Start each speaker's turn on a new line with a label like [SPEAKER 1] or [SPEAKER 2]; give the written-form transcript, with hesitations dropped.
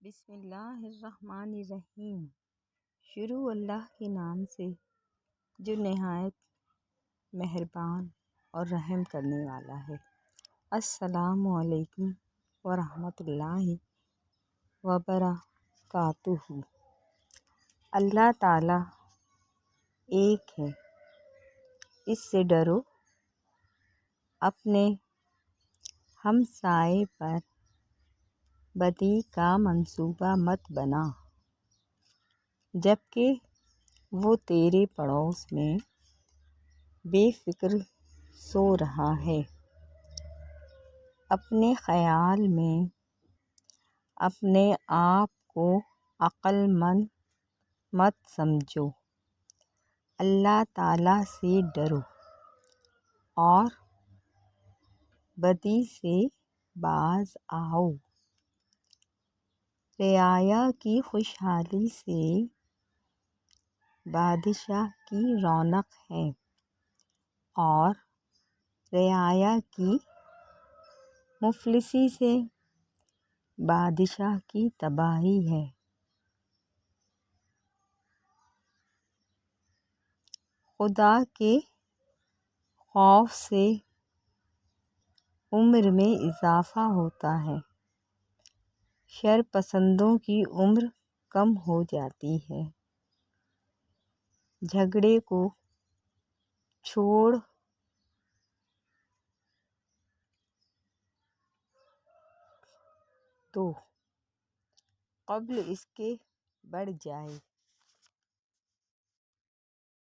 [SPEAKER 1] بسم اللہ الرحمن الرحیم۔ شروع اللہ کے نام سے جو نہایت مہربان اور رحم کرنے والا ہے۔ السلام علیکم ورحمۃ اللہ وبرکاتہ۔ اللہ تعالیٰ ایک ہے، اس سے ڈرو، اپنے ہمسائے پر بدی کا منصوبہ مت بنا جبکہ وہ تیرے پڑوس میں بے فکر سو رہا ہے۔ اپنے خیال میں اپنے آپ کو عقل مند مت سمجھو، اللہ تعالیٰ سے ڈرو اور بدی سے باز آؤ۔ رعایا کی خوشحالی سے بادشاہ کی رونق ہے اور رعایا کی مفلسی سے بادشاہ کی تباہی ہے۔ خدا کے خوف سے عمر میں اضافہ ہوتا ہے، شر پسندوں کی عمر کم ہو جاتی ہے۔ جھگڑے کو چھوڑ دو قبل اس کے بڑھ جائے۔